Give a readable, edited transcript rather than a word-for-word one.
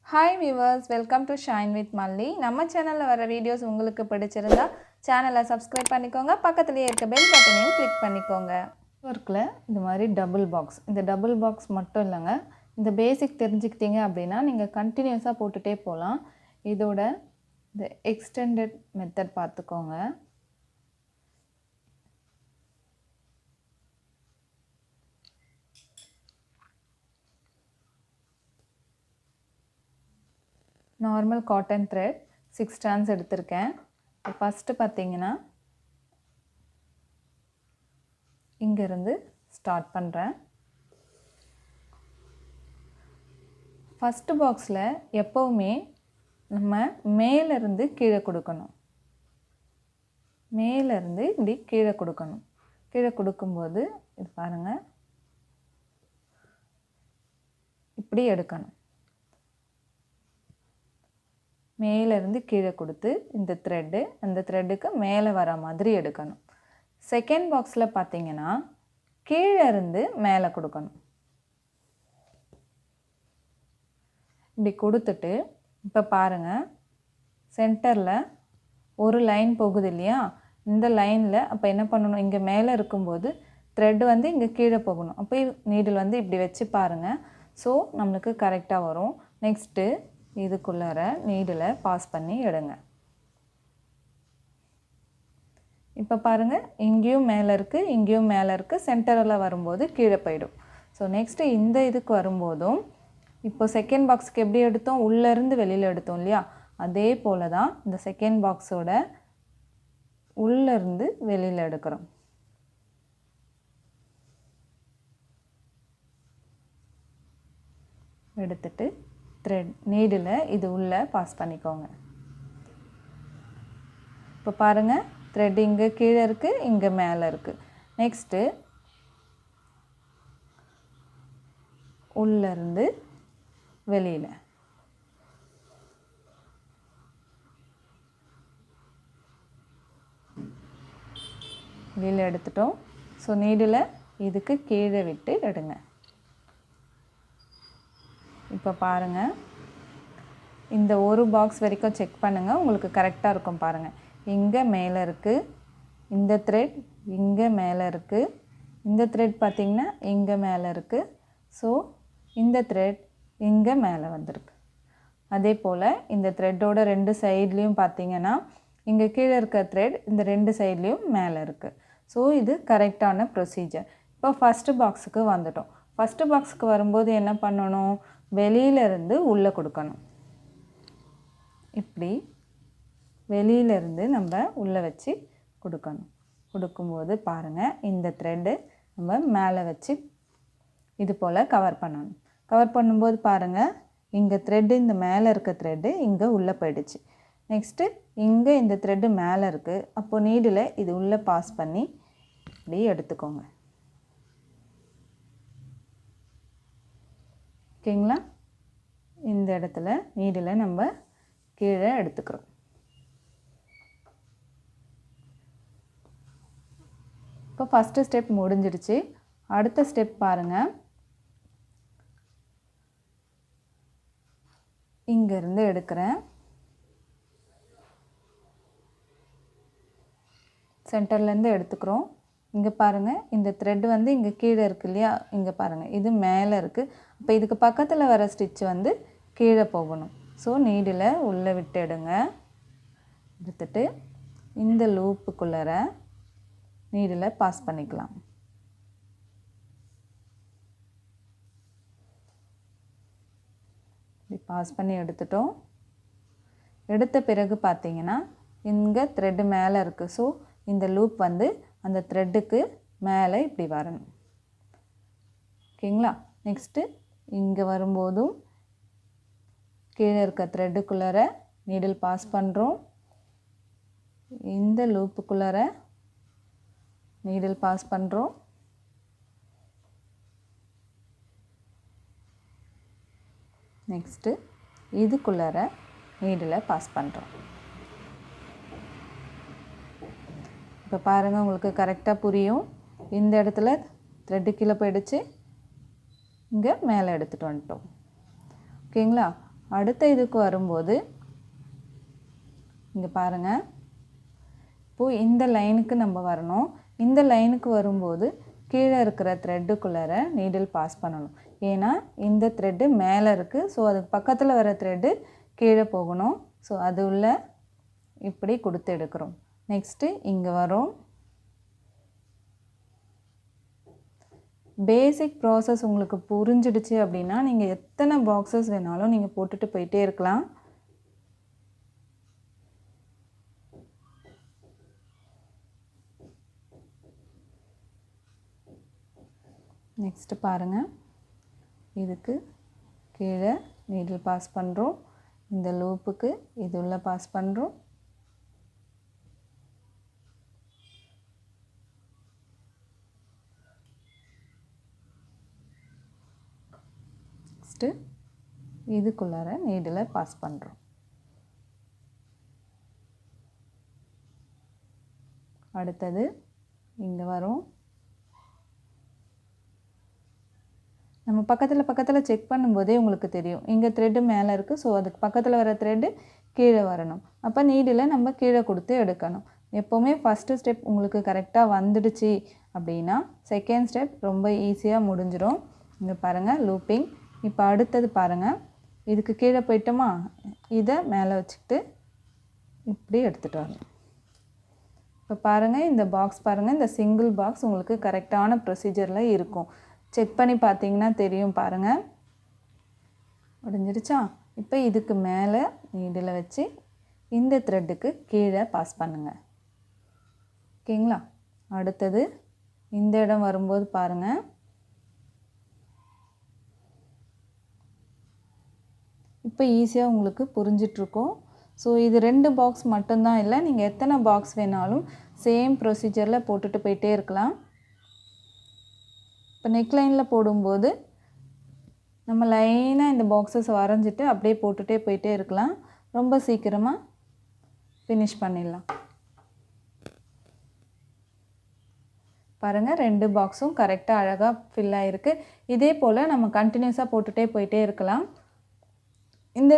Hi viewers, welcome to Shine with Malli. நம்ம சேனல்ல வர வீடியோஸ் உங்களுக்கு பிடிச்சிருந்தா சேனலை சப்ஸ்கிரைப் பண்ணிக்கோங்க. பக்கத்துலயே இருக்க பெல் பட்டனையும் கிளிக் பண்ணிக்கோங்க. ஒர்க்ல இந்த மாதிரி டபுள் பாக்ஸ். இந்த டபுள் பாக்ஸ் மட்டும் இல்லங்க. இந்த பேசிக் தெரிஞ்சுக்கிட்டீங்க அப்படினா நீங்க கண்டினியூஸா போட்டுட்டே போலாம். இதோட இந்த எக்ஸ்டெண்டட் மெத்தட் பார்த்துக்கோங்க. நார்மல் காட்டன் த்ரெட் 6 strands எடுத்திருக்கேன். ஃபர்ஸ்ட் பாத்தீங்கன்னா இங்க இருந்து ஸ்டார்ட் பண்றேன். ஃபர்ஸ்ட் பாக்ஸ்ல எப்பவுமே நம்ம மேல இருந்து கீழ கொடுக்கணும். மேல இருந்து இப்படி கீழ கொடுக்கணும். கீழ கொடுக்கும்போது இது பாருங்க. இப்படி எடுக்கணும். மேல இருந்து கீழ கொடுத்து இந்த த்ரெட் அந்த த்ரெட்க்கு மேலே வர மாதிரி எடுக்கணும். செகண்ட் பாக்ஸ்ல பாத்தீங்கன்னா கீழ இருந்து மேலே கொடுக்கணும். இப்படி கொடுத்துட்டு இப்ப பாருங்க சென்டர்ல ஒரு லைன் போகுது இல்லையா? இந்த லைன்ல அப்ப என்ன பண்ணனும்? இங்க மேலே இருக்கும்போது த்ரெட் வந்து இங்க கீழ போகணும். அப்ப நீடில் வந்து இப்படி வெச்சு பாருங்க. சோ நமக்கு கரெக்ட்டா வரும். நெக்ஸ்ட் இதுக்குள்ளர நீடில பாஸ் பண்ணி எடுங்க. இப்ப பாருங்க இங்கேயும் மேல இருக்கு இங்கேயும் மேல இருக்கு சென்டர்ல வரும்போது கீழ போய்டும். சோ நெக்ஸ்ட் இந்த இதுக்கு வரும்போதும் இப்போ செகண்ட் பாக்ஸ்க்கு எப்படி எடுத்தோம்? உள்ள இருந்து வெளியில எடுத்தோம் இல்லையா? அதே போல தான் இந்த செகண்ட் பாக்ஸோட உள்ள இருந்து வெளியில எடுக்கறோம். எடுத்துட்டு த்ரெட் நீடில இது உள்ள பாஸ் பண்ணிக்கோங்க. இப்ப பாருங்க த்ரெட் இங்க கீழ இருக்கு இங்க மேல இருக்கு. நெக்ஸ்ட் உள்ள இருந்து வெளியில வெளியில எடுத்துட்டோம். சோ நீடில இதுக்கு கீழ விட்டு எடுங்க. இப்ப பாருங்க இந்த ஒரு பாக்ஸ் வரைக்கும் செக் பண்ணுங்க. உங்களுக்கு கரெக்ட்டா இருக்கும் பாருங்க. இங்க மேல இருக்கு. இந்த த்ரெட் இங்க மேல இருக்கு. இந்த த்ரெட் பாத்தீங்கன்னா இங்க மேல இருக்கு. சோ இந்த த்ரெட் இங்க மேல வந்திருக்கு. அதே போல இந்த த்ரெட்டோட ரெண்டு சைடுலயும் பாத்தீங்கன்னா இங்க கீழ இருக்க த்ரெட் இந்த ரெண்டு சைடுலயும் மேல இருக்கு. சோ இது கரெக்ட்டான ப்ரொசீஜர். இப்போ ஃபர்ஸ்ட் பாக்ஸ்க்கு வந்துட்டோம். ஃபர்ஸ்ட் பாக்ஸ்க்கு வரும்போது என்ன பண்ணனும்? வெளியில இருந்து உள்ள கொடுக்கணும். இப்படி வெளியில இருந்து நம்ம உள்ள வச்சு கொடுக்கணும். கொடுக்கும்போது பாருங்க இந்த த்ரெட் நம்ம மேலே வச்சு இது போல கவர் பண்ணணும். கவர் பண்ணும்போது பாருங்க இங்க த்ரெட் இந்த மேலே இருக்க த்ரெட் இங்க உள்ள போயிடுச்சு. நெக்ஸ்ட் இங்க இந்த த்ரெட் மேலே இருக்கு. அப்போ நீடில இது உள்ள பாஸ் பண்ணி இப்படி எடுத்துக்கோங்க. ஓகேங்களா? இந்த இடத்துல நீடில நம்ம கீழ எடுத்துக்கிறோம். இப்போ ஃபர்ஸ்ட் ஸ்டெப் முடிஞ்சிருச்சு. அடுத்த ஸ்டெப் பாருங்க. இங்க இருந்து எடுக்கிறேன். சென்டர்ல இருந்து எடுத்துக்கிறோம். இங்க பாருங்க இந்த த்ரெட் வந்து இங்க கீழ இருக்கு இல்லையா? இங்க பாருங்க இது மேலே இருக்கு. அப்ப இதுக்கு பக்கத்துல வர ஸ்டிட்ச் வந்து கீழ போகணும். சோ நீடில உள்ள விட்டு எடுங்க. எடுத்துட்டு இந்த லூப்புக்குள்ளர நீடில பாஸ் பண்ணிக்கலாம். இப்படி பாஸ் பண்ணி எடுத்துட்டோம். எடுத்த பிறகு பாத்தீங்கன்னா இங்க த்ரெட் மேலே இருக்கு. சோ இந்த லூப் வந்து அந்த த்ரெட்க்கு மேலே இப்படி வரணும். ஓகேங்களா? நெக்ஸ்ட் இங்க வரும்போதும் கீழ இருக்க த்ரெட்க்குள்ளர நீடில் பாஸ் பண்றோம். இந்த லூப்புக்குள்ளர நீடில் பாஸ் பண்றோம். நெக்ஸ்ட் இதுக்குள்ளர நீடில பாஸ் பண்றோம். இப்ப பாருங்க உங்களுக்கு கரெக்ட்டா புரியும். இந்த இடத்துல த்ரெட் கீழ போயிடுச்சு. இங்க மேலே எடுத்துட்டு வந்துட்டோம். ஓகேங்களா? அடுத்த இதுக்கு வரும்போது இங்கே பாருங்கள், இப்போது இந்த லைனுக்கு நம்ம வரணும். இந்த லைனுக்கு வரும்போது கீழே இருக்கிற த்ரெட்டுக்குள்ளார நீடில் பாஸ் பண்ணணும். ஏன்னா இந்த த்ரெட்டு மேலே இருக்குது. ஸோ அதுக்கு பக்கத்தில் வர த்ரெட்டு கீழே போகணும். ஸோ அது உள்ள இப்படி கொடுத்து எடுக்கிறோம். நெக்ஸ்ட்டு இங்கே வரும். பேசிக் ப்ராசஸ் உங்களுக்கு புரிஞ்சிடுச்சு அப்படின்னா நீங்கள் எத்தனை பாக்ஸஸ் வேணாலும் நீங்கள் போட்டுட்டு போயிட்டே இருக்கலாம். நெக்ஸ்ட்டு பாருங்கள், இதுக்கு கீழே நீடில் பாஸ் பண்ணுறோம். இந்த லூப்புக்கு இது உள்ள பாஸ் பண்ணுறோம். நெக்ஸ்ட்டு இதுக்குள்ளார நீடில் பாஸ் பண்ணுறோம். அடுத்தது இங்கே வரும். நம்ம பக்கத்தில் செக் பண்ணும்போதே உங்களுக்கு தெரியும், இங்கே த்ரெட்டு மேலே இருக்குது. ஸோ அதுக்கு பக்கத்தில் வர த்ரெட்டு கீழே வரணும். அப்போ நீடில் நம்ம கீழே கொடுத்து எடுக்கணும். எப்போவுமே ஃபஸ்ட்டு ஸ்டெப் உங்களுக்கு கரெக்டாக வந்துடுச்சு அப்படின்னா செகண்ட் ஸ்டெப் ரொம்ப ஈஸியாக முடிஞ்சிடும். இங்கே பாருங்கள் லூப்பிங். இப்போ அடுத்தது பாருங்கள், இதுக்கு கீழே போயிட்டோமா, இதை மேலே வச்சுக்கிட்டு இப்படி எடுத்துகிட்டு வரணும். இப்போ பாருங்கள், இந்த பாக்ஸ் பாருங்கள், இந்த சிங்கிள் பாக்ஸ் உங்களுக்கு கரெக்டான ப்ரொசீஜரில் இருக்கும். செக் பண்ணி பார்த்தீங்கன்னா தெரியும். பாருங்கள், முடிஞ்சிருச்சா? இப்போ இதுக்கு மேலே நீடில் வச்சு இந்த த்ரெட்டுக்கு கீழே பாஸ் பண்ணுங்கள். ஓகேங்களா? அடுத்தது இந்த இடம் வரும்போது பாருங்கள், இப்போ ஈஸியாக உங்களுக்கு புரிஞ்சிட்ருக்கும். ஸோ இது 2 பாக்ஸ் மட்டும்தான் இல்லை, நீங்கள் எத்தனை பாக்ஸ் வேணாலும் சேம் ப்ரொசீஜரில் போட்டுட்டு போயிட்டே இருக்கலாம். இப்போ நெக்லைனில் போடும்போது நம்ம லைனாக இந்த பாக்ஸஸ் வரைஞ்சிட்டு அப்படியே போட்டுகிட்டே போயிட்டே இருக்கலாம். ரொம்ப சீக்கிரமாக ஃபினிஷ் பண்ணிடலாம். பாருங்கள், 2 பாக்ஸும் கரெக்டாக அழகாக ஃபில் ஆகிருக்கு. இதே போல் நம்ம கண்டினியூஸாக போட்டுகிட்டே போயிட்டே இருக்கலாம். இந்த